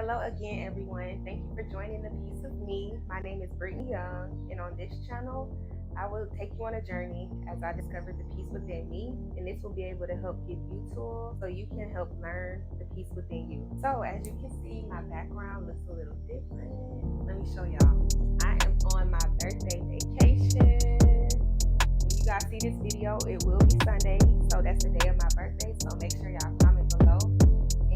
Hello again, everyone. Thank you for joining The Piece of Me. My name is Brittany Young, and on this channel, I will take you on a journey as I discover the peace within me, and this will be able to help give you tools so you can help learn the peace within you. So, as you can see, my background looks a little different. Let me show y'all. I am on my birthday vacation. When you guys see this video, it will be Sunday, so that's the day of my birthday. So make sure y'all comment below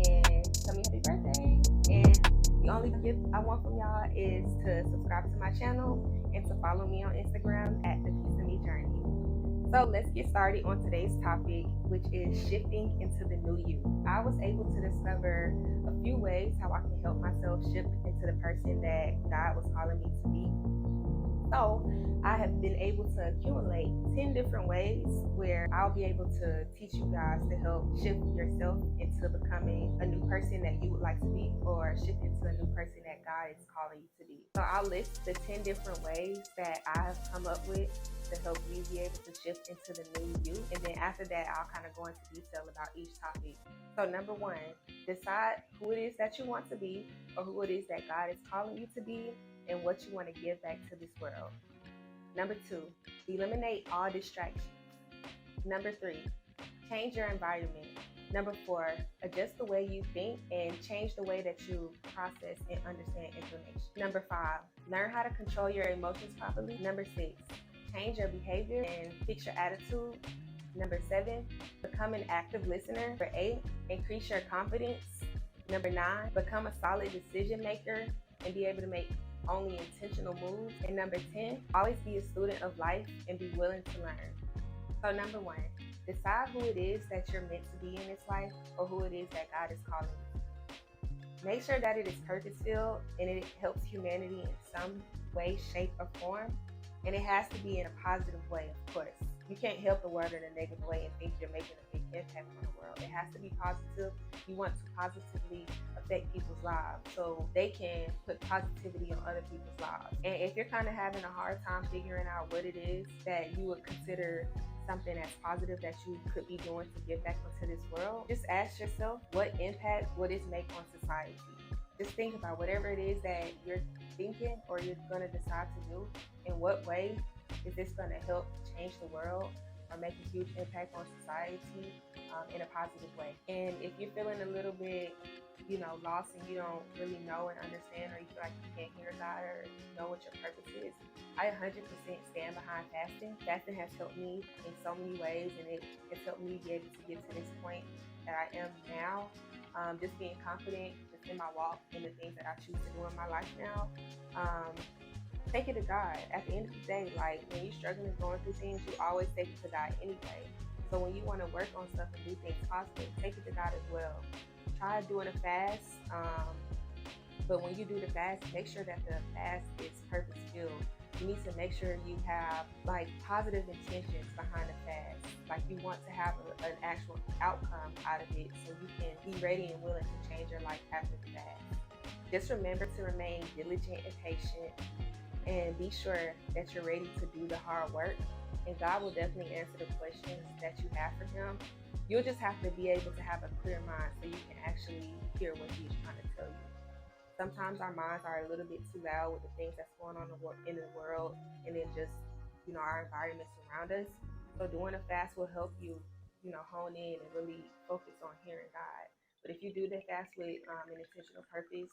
and tell me happy birthday. And the only gift I want from y'all is to subscribe to my channel and to follow me on Instagram at the Piece of Me Journey. So let's get started on today's topic, which is shifting into the new you. I was able to discover a few ways how I can help myself shift into the person that God was calling me to be. So I have been able to accumulate 10 different ways where I'll be able to teach you guys to help shift yourself into becoming a new person that you would like to be, or shift into a new person that God is calling you to be. So I'll list the 10 different ways that I have come up with to help you be able to shift into the new you. And then after that, I'll kind of go into detail about each topic. So number one, decide who it is that you want to be, or who it is that God is calling you to be, and what you want to give back to this world. Number two, eliminate all distractions. Number three, change your environment. Number four, adjust the way you think and change the way that you process and understand information. Number five, learn how to control your emotions properly. Number six, change your behavior and fix your attitude. Number seven, become an active listener. Number eight, increase your confidence. Number nine, become a solid decision maker and be able to make only intentional moves. And number 10, always be a student of life and be willing to learn. So number one, decide who it is that you're meant to be in this life, or who it is that God is calling you. Make sure that it is purpose-filled and it helps humanity in some way, shape, or form. And it has to be in a positive way, of course. You can't help the world in a negative way and think you're making a big impact on the world. It has to be positive. You want to positively affect people's lives so they can put positivity on other people's lives. And if you're kind of having a hard time figuring out what it is that you would consider something that's positive that you could be doing to give back into this world, just ask yourself, what impact would this make on society? Just think about whatever it is that you're thinking or you're going to decide to do. In what way is this going to help change the world or make a huge impact on society in a positive way? And if you're feeling a little bit, lost and you don't really know and understand, or you feel like you can't hear God or know what your purpose is, I 100% stand behind fasting. Fasting has helped me in so many ways, and it has helped me be able to get to this point that I am now. Just being confident just in my walk and the things that I choose to do in my life now. Take it to God. At the end of the day, like when you're struggling and going through things, you always take it to God anyway. So when you want to work on stuff and do things positive, take it to God as well. Try doing a fast, but when you do the fast, make sure that the fast is purpose-filled. You need to make sure you have like positive intentions behind the fast. Like you want to have an actual outcome out of it, so you can be ready and willing to change your life after the fast. Just remember to remain diligent and patient, and be sure that you're ready to do the hard work, and God will definitely answer the questions that you have for him. You'll just have to be able to have a clear mind so you can actually hear what he's trying to tell you. Sometimes our minds are a little bit too loud with the things that's going on in the world, and then just, our environments around us. So doing a fast will help you, hone in and really focus on hearing God. But if you do the fast with an intentional purpose,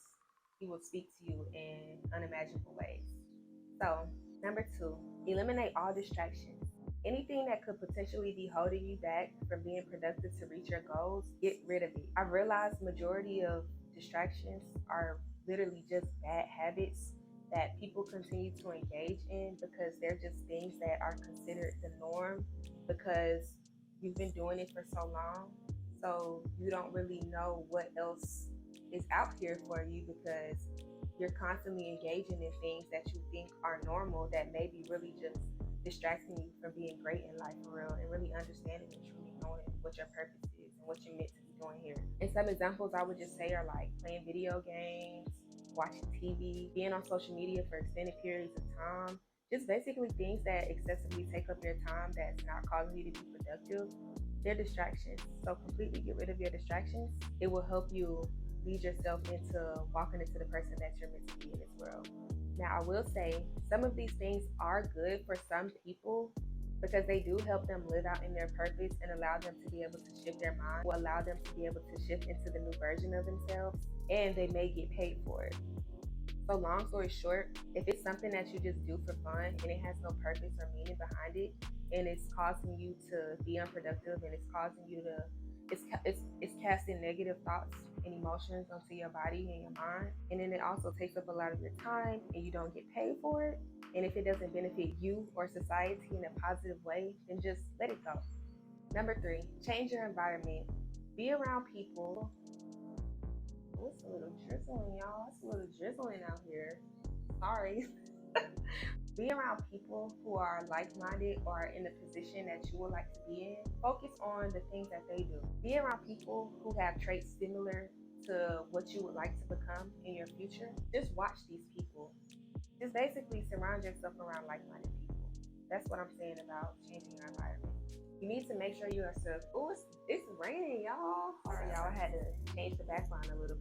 he will speak to you in unimaginable ways. So, number two, eliminate all distractions. Anything that could potentially be holding you back from being productive to reach your goals, get rid of it. I've realized majority of distractions are literally just bad habits that people continue to engage in because they're just things that are considered the norm because you've been doing it for so long. So you don't really know what else is out here for you because you're constantly engaging in things that you think are normal that may be really just distracting you from being great in life for real, and really understanding and truly knowing what your purpose is and what you're meant to be doing here. And some examples I would just say are like playing video games, watching TV, being on social media for extended periods of time, just basically things that excessively take up your time that's not causing you to be productive. They're distractions. So completely get rid of your distractions. It will help you lead yourself into walking into the person that you're meant to be in this world. Now, I will say some of these things are good for some people because they do help them live out in their purpose and allow them to be able to shift their mind, or allow them to be able to shift into the new version of themselves, and they may get paid for it. So, long story short, if it's something that you just do for fun and it has no purpose or meaning behind it, and it's causing you to be unproductive, and it's causing you to, it's casting negative thoughts and emotions onto your body and your mind, and then it also takes up a lot of your time, and you don't get paid for it. And if it doesn't benefit you or society in a positive way, then just let it go. Number three, change your environment. Be around people. Oh, it's a little drizzling, y'all. It's a little drizzling out here. Sorry. Be around people who are like-minded or in the position that you would like to be in. Focus on the things that they do. Be around people who have traits similar to what you would like to become in your future. Just watch these people. Just basically surround yourself around like-minded people. That's what I'm saying about changing your environment. You need to make sure you are oh, it's raining, y'all. Sorry, y'all. I had to change the background a little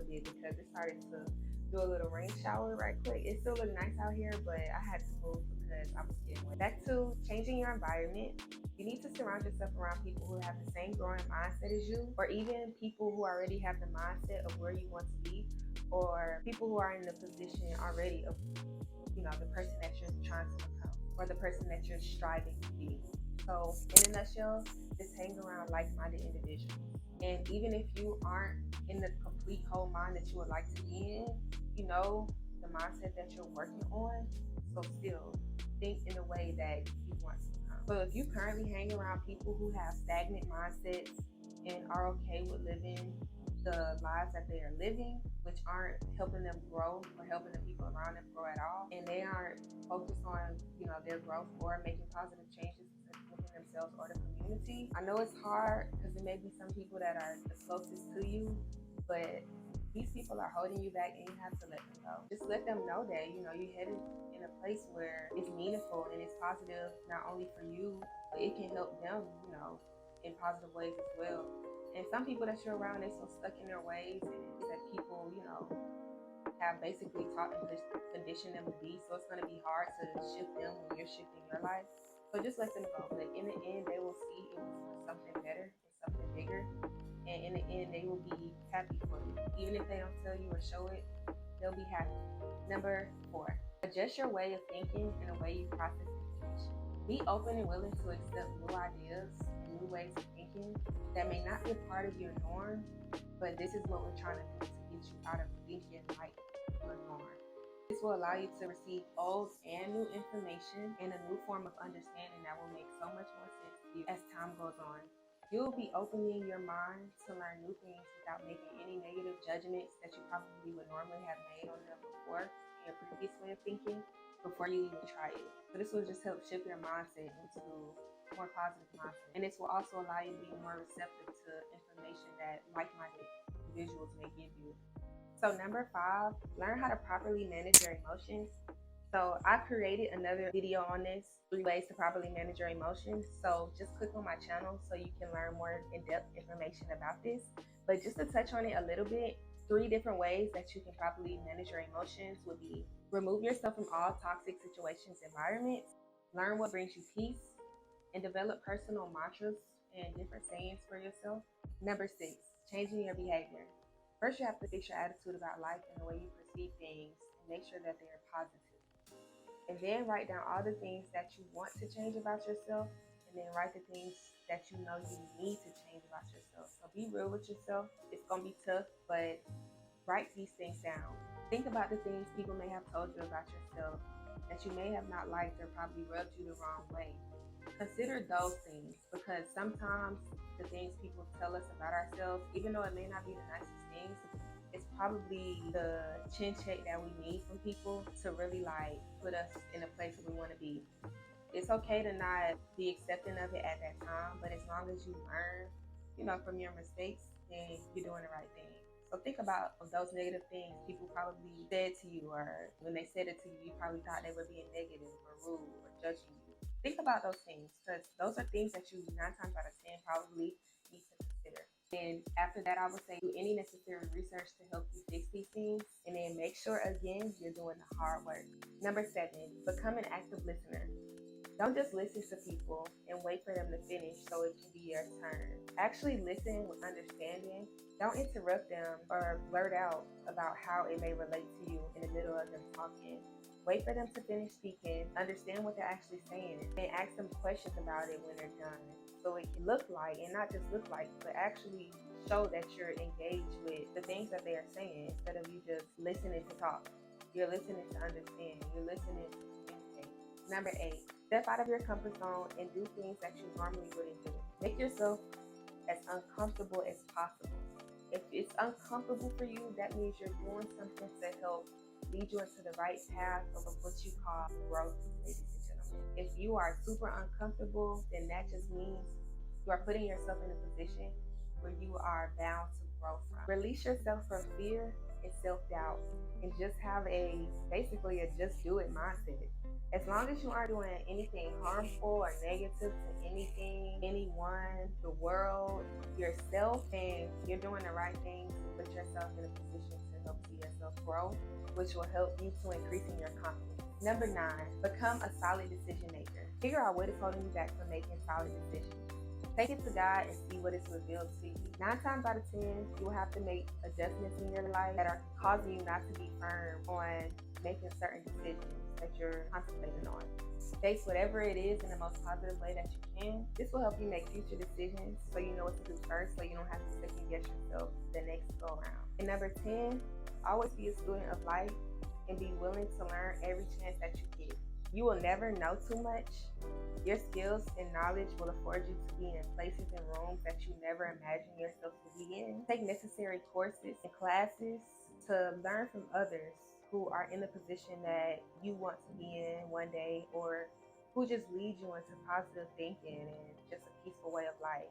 bit because it started to do a little rain shower right quick. It still looked nice out here, but I had to move because I was getting wet. Back to changing your environment. You need to surround yourself around people who have the same growing mindset as you, or even people who already have the mindset of where you want to be, or people who are in the position already of, the person that you're trying to become, or the person that you're striving to be. So, in a nutshell, just hang around like-minded individuals. And even if you aren't in the complete whole mind that you would like to be in, the mindset that you're working on. So still think in the way that you want to become. So if you currently hang around people who have stagnant mindsets and are okay with living the lives that they are living, which aren't helping them grow or helping the people around them grow at all, and they aren't focused on, their growth or making positive changes within themselves or the community. I know it's hard because there may be some people that are the closest to you, but these people are holding you back and you have to let them go. Just let them know that, you're headed in a place where it's meaningful and it's positive, not only for you, but it can help them, in positive ways as well. And some people that you're around, they're so stuck in their ways and that people, have basically taught and conditioned them to be. So it's going to be hard to shift them when you're shifting your life. So just let them go. But in the end, they will see it was for something better and something bigger. And in the end, they will be happy for you. Even if they don't tell you or show it, they'll be happy. Number 4, adjust your way of thinking and the way you process information. Be open and willing to accept new ideas and new ways of thinking that may not be a part of your norm, but this is what we're trying to do to get you out of thinking like your norm. This will allow you to receive old and new information and a new form of understanding that will make so much more sense to you as time goes on. You'll be opening your mind to learn new things without making any negative judgments that you probably would normally have made on them before in your previous way of thinking before you even try it. So this will just help shift your mindset into a more positive mindset. And this will also allow you to be more receptive to information that like-minded individuals may give you. So number 5, learn how to properly manage your emotions. So I created another video on this, 3 ways to properly manage your emotions. So just click on my channel so you can learn more in-depth information about this. But just to touch on it a little bit, 3 different ways that you can properly manage your emotions would be: remove yourself from all toxic situations, environments, learn what brings you peace, and develop personal mantras and different sayings for yourself. Number 6, changing your behavior. First, you have to fix your attitude about life and the way you perceive things and make sure that they are positive. And then write down all the things that you want to change about yourself, and then write the things that you know you need to change about yourself. So be real with yourself. It's going to be tough, but write these things down. Think about the things people may have told you about yourself that you may have not liked or probably rubbed you the wrong way. Consider those things, because sometimes the things people tell us about ourselves, even though it may not be the nicest things, it's probably the chin check that we need from people to really put us in a place where we want to be. It's okay to not be accepting of it at that time, but as long as you learn, from your mistakes, then you're doing the right thing. So think about those negative things people probably said to you, or when they said it to you, you probably thought they were being negative or rude or judging you. Think about those things, because those are things that you 9 times out of 10 probably need to consider. And after that, I would say do any necessary research to help you fix these things. And then make sure, again, you're doing the hard work. Number 7, become an active listener. Don't just listen to people and wait for them to finish so it can be your turn. Actually listen with understanding. Don't interrupt them or blurt out about how it may relate to you in the middle of them talking. Wait for them to finish speaking, understand what they're actually saying, and ask them questions about it when they're done. So it can look like, and not just look like, but actually show that you're engaged with the things that they are saying instead of you just listening to talk. You're listening to understand. You're listening to communicate. Number 8, step out of your comfort zone and do things that you normally wouldn't do. Make yourself as uncomfortable as possible. If it's uncomfortable for you, that means you're doing something to help lead you into the right path of what you call growth, ladies and gentlemen. If you are super uncomfortable, then that just means you are putting yourself in a position where you are bound to grow from. Release yourself from fear and self-doubt and just have basically a just do it mindset. As long as you aren't doing anything harmful or negative to anything, anyone, the world, yourself, and you're doing the right thing to put yourself in a position to help see yourself grow, which will help you to increasing your confidence. Number 9, become a solid decision maker. Figure out what is holding you back from making solid decisions. Take it to God and see what is revealed to you. 9 times out of 10, you will have to make adjustments in your life that are causing you not to be firm on making certain decisions that you're contemplating on. Face whatever it is in the most positive way that you can. This will help you make future decisions so you know what to do first, so you don't have to second guess yourself the next go around. And number 10, always be a student of life and be willing to learn every chance that you get. You will never know too much. Your skills and knowledge will afford you to be in places and rooms that you never imagined yourself to be in. Take necessary courses and classes to learn from others who are in the position that you want to be in one day, or who just lead you into positive thinking and just a peaceful way of life.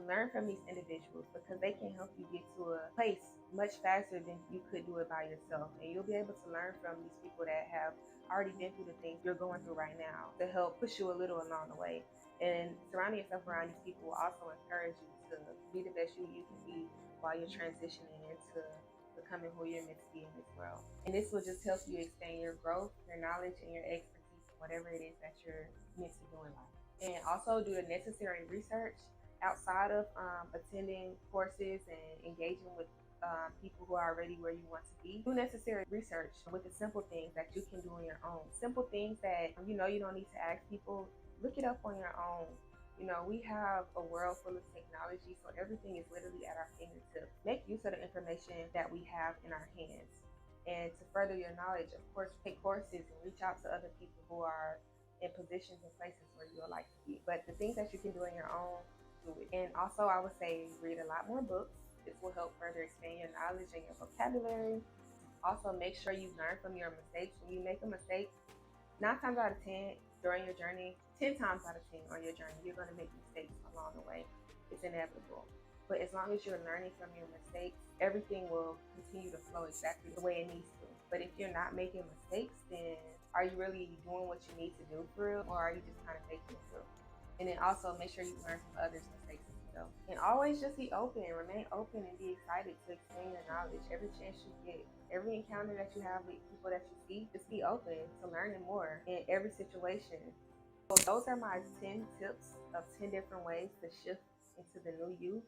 Learn from these individuals because they can help you get to a place much faster than you could do it by yourself. And you'll be able to learn from these people that have already been through the things you're going through right now to help push you a little along the way. And surrounding yourself around these people will also encourage you to be the best you can be while you're transitioning into becoming who you're meant to be in this world. And this will just help you expand your growth, your knowledge, and your expertise in whatever it is that you're meant to do in life. And also do the necessary research outside of attending courses and engaging with people who are already where you want to be. Do necessary research with the simple things that you can do on your own. Simple things that you know you don't need to ask people. Look it up on your own. You know, we have a world full of technology, so everything is literally at our fingertips. Make use of the information that we have in our hands. And to further your knowledge, of course, take courses and reach out to other people who are in positions and places where you would like to be. But the things that you can do on your own, do it. And also, I would say read a lot more books. This will help further expand your knowledge and your vocabulary. Also, make sure you learn from your mistakes. When you make a mistake, 9 times out of 10 during your journey, 10 times out of 10 on your journey, you're going to make mistakes along the way. It's inevitable. But as long as you're learning from your mistakes, everything will continue to flow exactly the way it needs to. But if you're not making mistakes, then are you really doing what you need to do for real, or are you just kind of faking it through? And then also make sure you learn from others' mistakes as well. And always just be open, remain open, and be excited to expand your knowledge every chance you get. Every encounter that you have with people that you see, just be open to learning more in every situation. So those are my 10 tips of 10 different ways to shift into the new you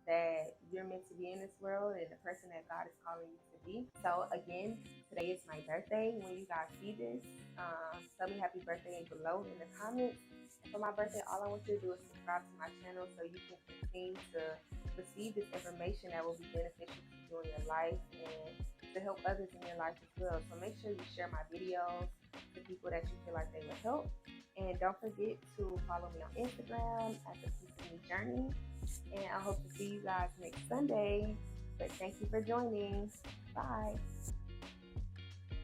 that you're meant to be in this world and the person that God is calling you to be. So again, today is my birthday. When you guys see this, tell me happy birthday below in the comments. And for my birthday, all I want you to do is subscribe to my channel so you can continue to receive this information that will be beneficial to you in your life and to help others in your life as well. So make sure you share my videos to people that you feel like they will help. And don't forget to follow me on Instagram at the Peace of Me Journey. And I hope to see you guys next Sunday. But thank you for joining. Bye.